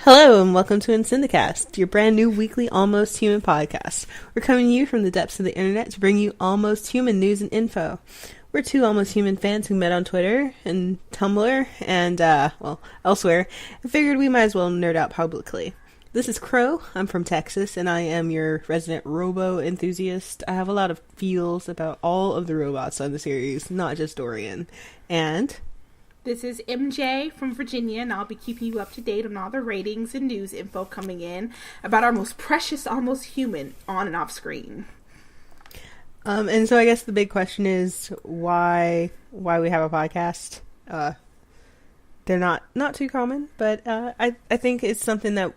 Hello and welcome to Insyndicast, your brand new weekly almost human podcast. We're coming to you from the depths of the internet to bring you almost human news and info. We're two almost human fans who met on Twitter and Tumblr and, elsewhere, and figured we might as well nerd out publicly. This is Crow, I'm from Texas, and I am your resident robo enthusiast. I have a lot of feels about all of the robots on the series, not just Dorian. And... This is MJ from Virginia, and I'll be keeping you up to date on all the ratings and news info coming in about our most precious, almost human on and off screen. And so I guess the big question is why we have a podcast. They're not too common, but I think it's something that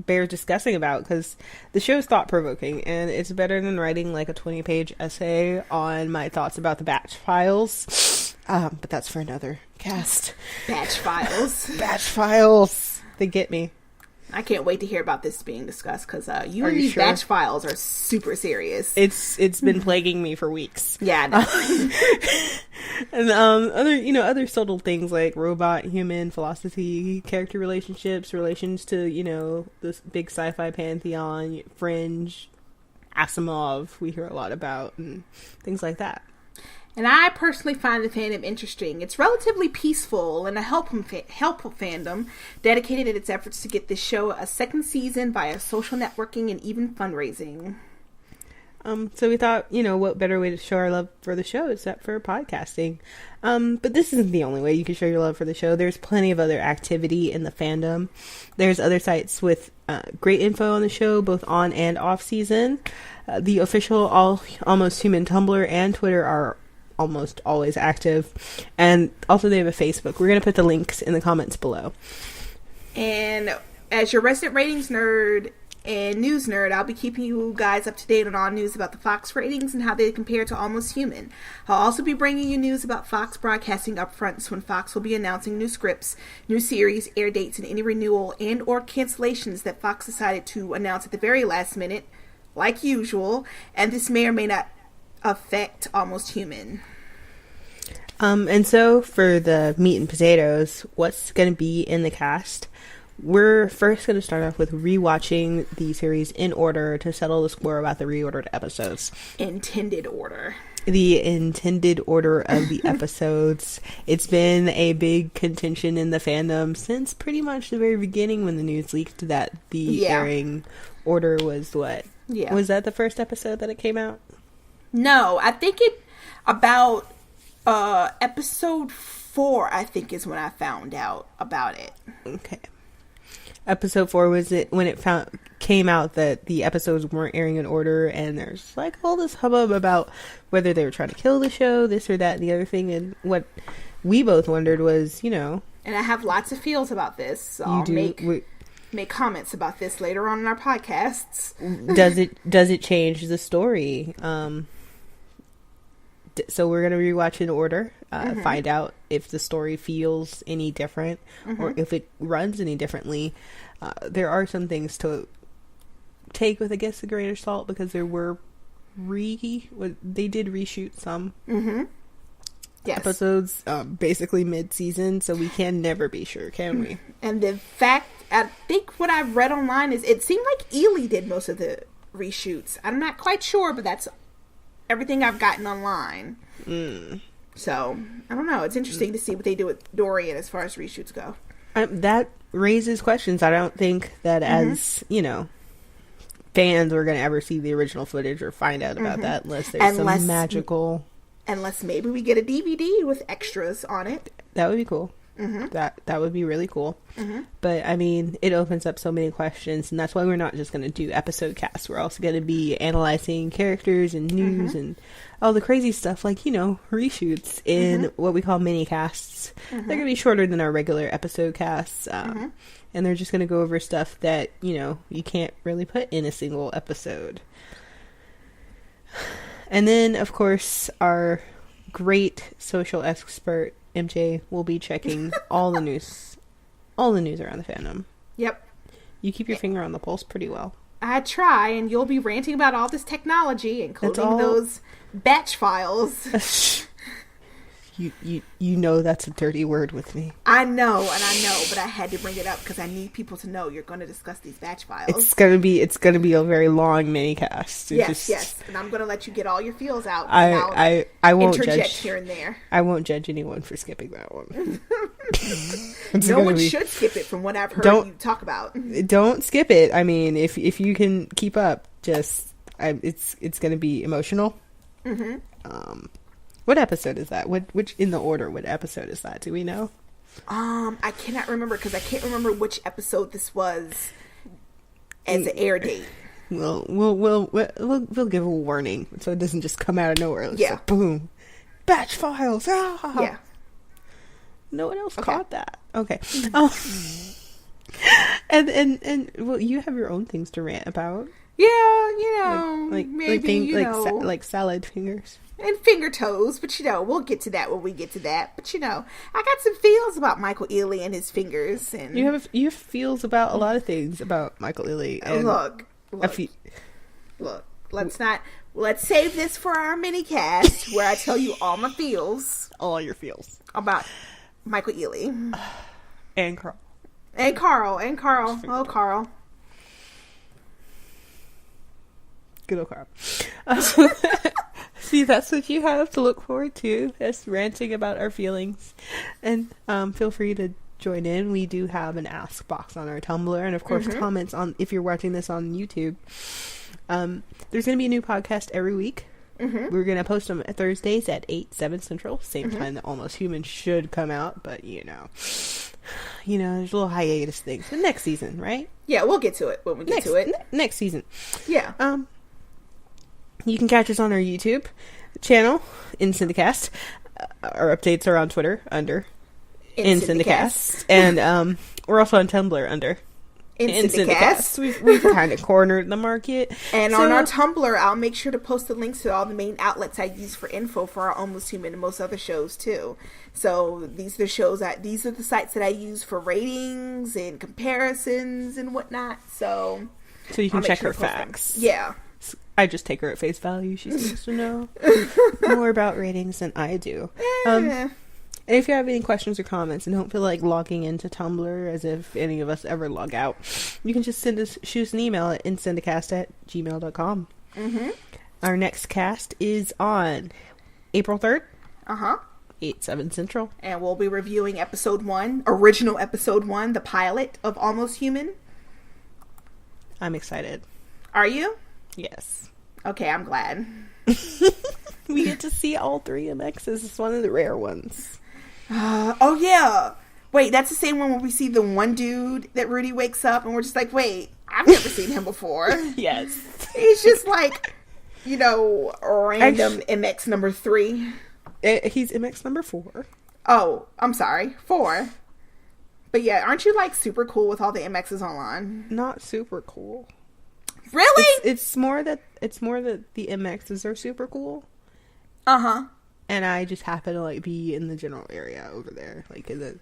bears discussing about because the show is thought-provoking, and it's better than writing like a 20-page essay on my thoughts about the Batch Files. But that's for another cast. Batch Files. Batch Files. They get me. I can't wait to hear about this being discussed because you and these sure? Batch Files are super serious. It's been plaguing me for weeks. Yeah. And other subtle things like robot, human, philosophy, character relationships, relations to this big sci-fi pantheon, Fringe, Asimov. We hear a lot about and things like that. And I personally find the fandom interesting. It's relatively peaceful and a helpful fandom dedicated in its efforts to get this show a second season via social networking and even fundraising. So we thought, what better way to show our love for the show except for podcasting. But this isn't the only way you can show your love for the show. There's plenty of other activity in the fandom. There's other sites with great info on the show, both on and off season. The official Almost Human Tumblr and Twitter are almost always active, and also they have a Facebook. We're going to put the links in the comments below. And as your resident ratings nerd and news nerd, I'll be keeping you guys up to date on all news about the Fox ratings and how they compare to Almost Human. I'll also be bringing you news about Fox broadcasting upfronts when Fox will be announcing new scripts, new series, air dates, and any renewal and or cancellations that Fox decided to announce at the very last minute, like usual, and this may or may not affect Almost Human. And so for the meat and potatoes, what's going to be in the cast? We're first going to start off with rewatching the series in order to settle the score about the reordered episodes. Intended order. The intended order of the episodes. It's been a big contention in the fandom since pretty much the very beginning when the news leaked that the airing order was what? Yeah. Was that the first episode that it came out? No, I think about episode 4, I think, is when I found out about it. Okay. Episode 4 was it when it came out that the episodes weren't airing in order, and there's like all this hubbub about whether they were trying to kill the show, this or that and the other thing, and what we both wondered was, And I have lots of feels about this, so I'll make comments about this later on in our podcasts. Does it change the story? So we're going to rewatch in order, find out if the story feels any different or if it runs any differently. There are some things to take with, I guess, a grain of salt because there were they did reshoot some episodes basically mid-season, so we can never be sure, can we? And the fact, I think what I've read online is it seemed like Ely did most of the reshoots. I'm not quite sure, but that's everything I've gotten online. So I don't know, it's interesting to see what they do with Dorian as far as reshoots go. That raises questions. I don't think that as fans we're going to ever see the original footage or find out about that unless there's some magical, unless maybe we get a DVD with extras on it. That would be cool. That would be really cool. But I mean, it opens up so many questions, and that's why we're not just going to do episode casts. We're also going to be analyzing characters and news and all the crazy stuff like reshoots in what we call mini casts. They're going to be shorter than our regular episode casts, and they're just going to go over stuff that you can't really put in a single episode. And then of course our great social expert MJ will be checking all the news around the fandom. Yep. You keep your finger on the pulse pretty well. I try, and you'll be ranting about all this technology, including those batch files. You know that's a dirty word with me. I know, but I had to bring it up because I need people to know you're going to discuss these batch files. It's gonna be a very long mini cast. Yes, and I'm going to let you get all your feels out. I won't interject judge here and there. I won't judge anyone for skipping that one. No one should skip it from what I've heard you talk about. Don't skip it. I mean, if you can keep up, it's gonna be emotional. Mm-hmm. What episode is that? Which in the order? What episode is that? Do we know? I cannot remember because I can't remember which episode this was as an air date. We'll give a warning so it doesn't just come out of nowhere. It's like, boom, batch files. Ah! Yeah. No one else caught that. Okay. And well, you have your own things to rant about. Yeah, maybe like salad fingers. And finger toes, but we'll get to that when we get to that. But I got some feels about Michael Ealy and his fingers, and you have feels about a lot of things about Michael Ealy. And look. Let's save this for our mini cast where I tell you all my feels, all your feels about Michael Ealy and Carl. Oh, Carl. Good old Carl. See, that's what you have to look forward to, us ranting about our feelings. And feel free to join in. We do have an ask box on our Tumblr, and of course comments on if you're watching this on YouTube. There's going to be a new podcast every week. We're going to post them at Thursdays at 8/7 Central, same time that Almost Human should come out, but there's a little hiatus things. The next season, right? Yeah, we'll get to it when we get to it. Next season. Yeah. You can catch us on our YouTube channel, Insyndicast. Our updates are on Twitter under Insyndicast. And we're also on Tumblr under Insyndicast. We've kind of cornered the market. And on our Tumblr, I'll make sure to post the links to all the main outlets I use for info for our Almost Human and most other shows too. So these are the sites that I use for ratings and comparisons and whatnot. So you can check her facts. Yeah. I just take her at face value. She seems to know more about ratings than I do. And if you have any questions or comments and don't feel like logging into Tumblr as if any of us ever log out, you can just shoot us an email at insyndicast@gmail.com. Our next cast is on April 3rd. 8/7 Central. And we'll be reviewing original episode 1, the pilot of Almost Human. I'm excited. Are you? Yes. Okay, I'm glad. We get to see all 3 MXs. It's one of the rare ones. Oh, yeah. Wait, that's the same one where we see the one dude that Rudy wakes up and we're just like, wait, I've never seen him before. Yes. He's just like, random MX number 3. He's MX number 4. Oh, I'm sorry. 4. But yeah, aren't you like super cool with all the MXs online? Not super cool. Really? It's more that the MXs are super cool. And I just happen to be in the general area over there, in the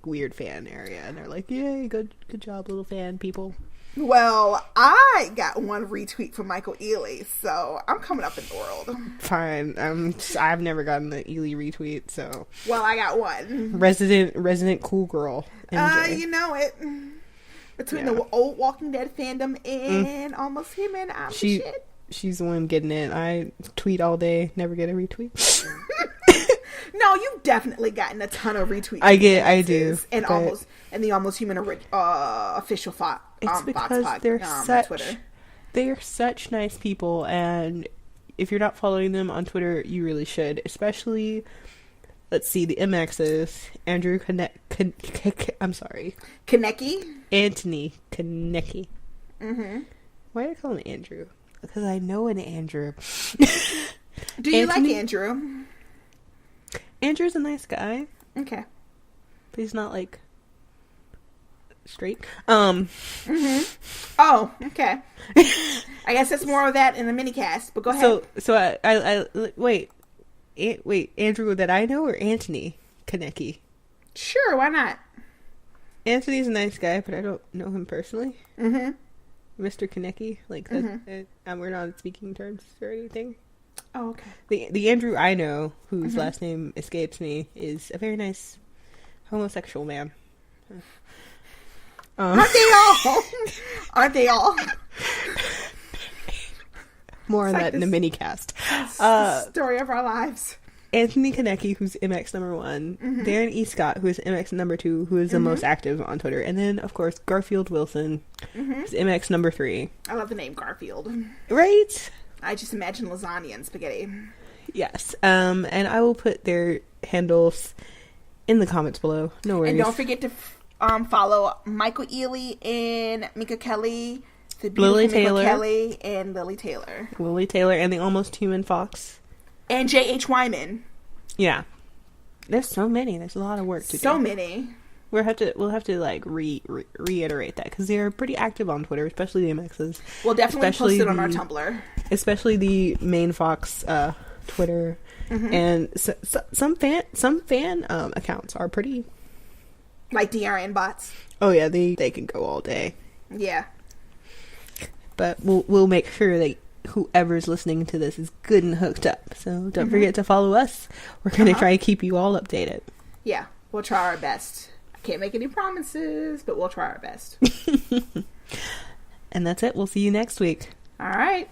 weird fan area, and they're like, "Yay, good job, little fan people." Well, I got one retweet from Michael Ealy, so I'm coming up in the world. Fine. I've never gotten the Ealy retweet, so. Well, I got one. Resident cool girl. MJ. You know it. Between the old Walking Dead fandom and Almost Human, I'm the shit. She's the one getting it. I tweet all day, never get a retweet. No, you've definitely gotten a ton of retweets. I do. And the Almost Human official it's because they're such nice people, and if you're not following them on Twitter, you really should. Especially, let's see, the MXs, Andrew I'm sorry. Anthony Konecki. Why do I call him Andrew? Because I know an Andrew. Do you like Andrew? Andrew's a nice guy. Okay. But he's not straight. Oh, okay. I guess that's more of that in the minicast, but go ahead. So I wait, Andrew that I know or Anthony Konecki? Sure, why not? Anthony's a nice guy, but I don't know him personally. Mr. Konecki, we're not on speaking terms or anything. Oh, okay. The Andrew I know, whose last name escapes me, is a very nice homosexual man. Aren't they all? Aren't they all? More on that in the mini cast. Story of our lives. Anthony Konecki, who's MX number 1. Darren E. Scott, who is MX number 2, who is the most active on Twitter. And then, of course, Garfield Wilson, who's MX number 3. I love the name Garfield. Right? I just imagine lasagna and spaghetti. Yes. And I will put their handles in the comments below. No worries. And don't forget to follow Michael Ealy and Mika Kelly, the beautiful Lily Mika Taylor. Kelly, and Lily Taylor. Lily Taylor and the Almost Human Fox. And J.H. Wyman. Yeah. There's so many. There's a lot of work to do. So many. We'll have to like reiterate that because they're pretty active on Twitter, especially the MXs. We'll definitely post it on our Tumblr. Especially the main Fox Twitter, and some fan accounts are pretty. Like DRN bots. Oh yeah, they can go all day. Yeah. But we'll make sure that whoever's listening to this is good and hooked up. So don't forget to follow us. We're gonna try to keep you all updated. Yeah, we'll try our best. I can't make any promises, but we'll try our best. And that's it. We'll see you next week. All right.